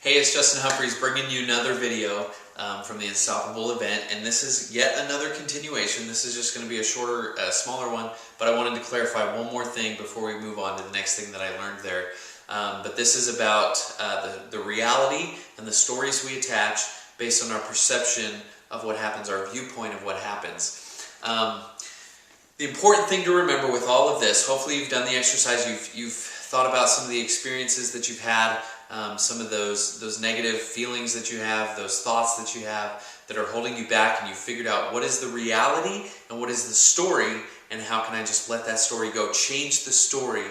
Hey, it's Justin Humphreys bringing you another video from the Unstoppable event, and this is yet another continuation. This is just going to be a shorter, smaller one, but I wanted to clarify one more thing before we move on to the next thing that I learned there. But this is about the reality and the stories we attach based on our perception of what happens, our viewpoint of what happens. The important thing to remember with all of this, hopefully you've done the exercise, you've thought about some of the experiences that you've had, some of those negative feelings that you have, those thoughts that you have that are holding you back, and you've figured out what is the reality and what is the story, and how can I just let that story go, change the story,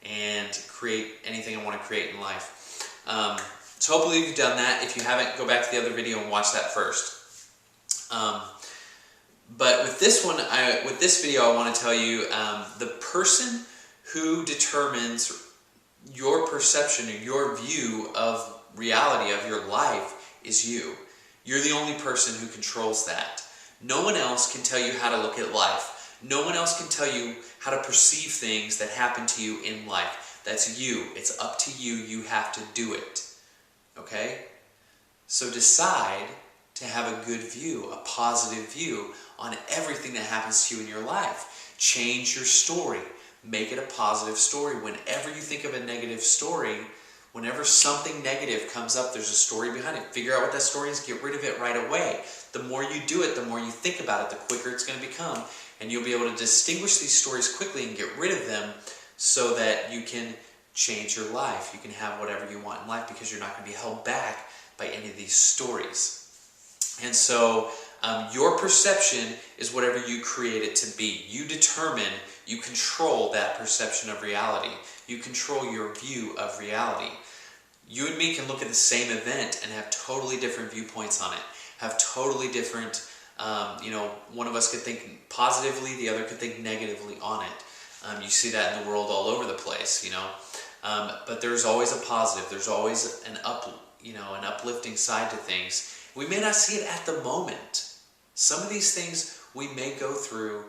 and create anything I want to create in life. So hopefully you've done that. If you haven't, go back to the other video and watch that first. But with this one, with this video, I want to tell you the person who determines your perception or your view of reality of your life is you. You're the only person who controls that. No one else can tell you how to look at life. No one else can tell you how to perceive things that happen to you in life. That's you. It's up to you. You have to do it. Okay? So decide to have a good view, a positive view on everything that happens to you in your life. Change your story. Make it a positive story. Whenever you think of a negative story, whenever something negative comes up, there's a story behind it. Figure out what that story is, get rid of it right away. The more you do it, the more you think about it, the quicker it's going to become. And you'll be able to distinguish these stories quickly and get rid of them so that you can change your life. You can have whatever you want in life because you're not going to be held back by any of these stories. And so your perception is whatever you create it to be. You determine, you control that perception of reality. You control your view of reality. You and me can look at the same event and have totally different viewpoints on it. Have totally different, one of us could think positively, the other could think negatively on it. You see that in the world all over the place, but there's always a positive. There's always an uplifting side to things. We may not see it at the moment. Some of these things we may go through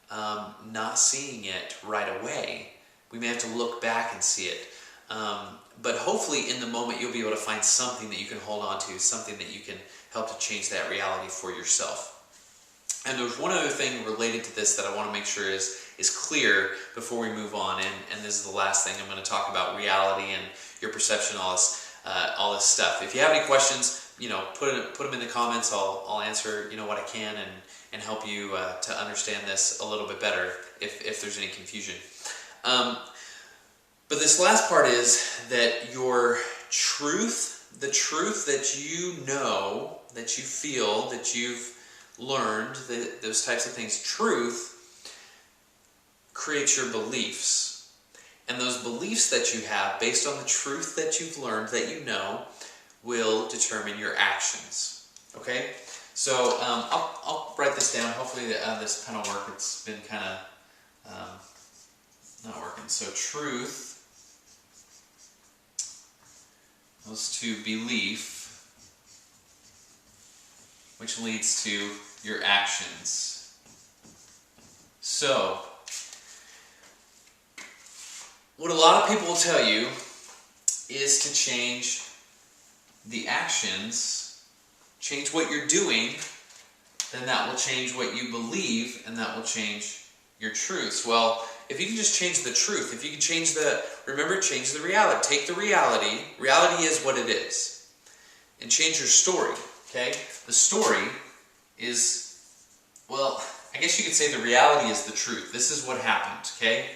not seeing it right away. We may have to look back and see it. But hopefully in the moment you'll be able to find something that you can hold on to, something that you can help to change that reality for yourself. And there's one other thing related to this that I want to make sure is clear before we move on. And this is the last thing I'm going to talk about, reality and your perception, all this stuff. If you have any questions, put them in the comments. I'll answer what I can and help you to understand this a little bit better if there's any confusion. But this last part is that your truth, the truth that you know, that you feel, that you've learned, those types of things, truth creates your beliefs. And those beliefs that you have based on the truth that you've learned, that you know, will determine your actions. Okay? So I'll write this down. Hopefully this kind of work. It's been kind of not working. So truth goes to belief, which leads to your actions. So what a lot of people will tell you is to change the actions, change what you're doing, then that will change what you believe, and that will change your truths. Well, if you can just change the truth, if you can change change the reality. Take the reality. Reality is what it is. And change your story, okay? The story is, well, I guess you could say the reality is the truth. This is what happened, okay?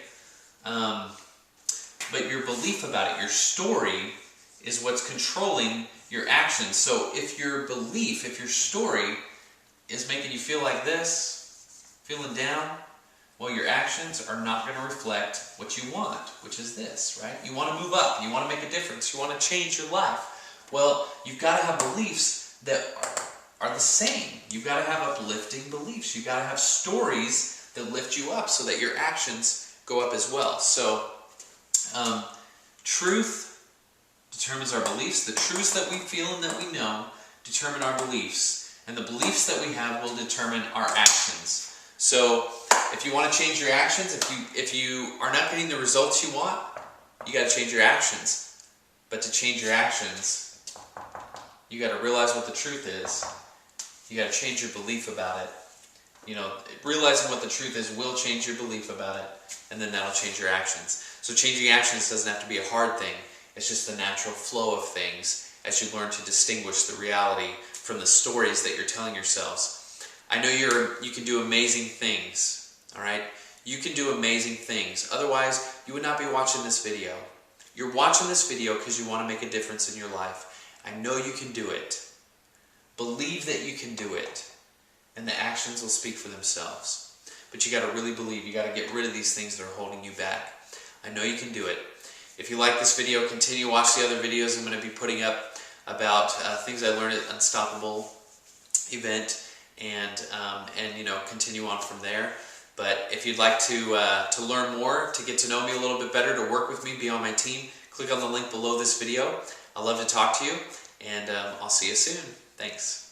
But your belief about it, your story, is what's controlling your actions. So if your belief, if your story is making you feel like this, feeling down, well, your actions are not going to reflect what you want, which is this, right? You want to move up. You want to make a difference. You want to change your life. Well, you've got to have beliefs that are the same. You've got to have uplifting beliefs. You've got to have stories that lift you up so that your actions go up as well. So, truth determines our beliefs. The truths that we feel and that we know determine our beliefs. And the beliefs that we have will determine our actions. So if you want to change your actions, if you are not getting the results you want, you got to change your actions. But to change your actions, You got to realize what the truth is. You got to change your belief about it. Realizing what the truth is will change your belief about it, and then that'll change your actions. So changing actions doesn't have to be a hard thing. It's just the natural flow of things as you learn to distinguish the reality from the stories that you're telling yourselves. I know you can do amazing things, all right? You can do amazing things. Otherwise, you would not be watching this video. You're watching this video because you want to make a difference in your life. I know you can do it. Believe that you can do it, and the actions will speak for themselves. But you got to really believe. You got to get rid of these things that are holding you back. I know you can do it. If you like this video, continue to watch the other videos I'm going to be putting up about things I learned at Unstoppable event, and continue on from there. But if you'd like to learn more, to get to know me a little bit better, to work with me, be on my team, click on the link below this video. I'd love to talk to you, and I'll see you soon. Thanks.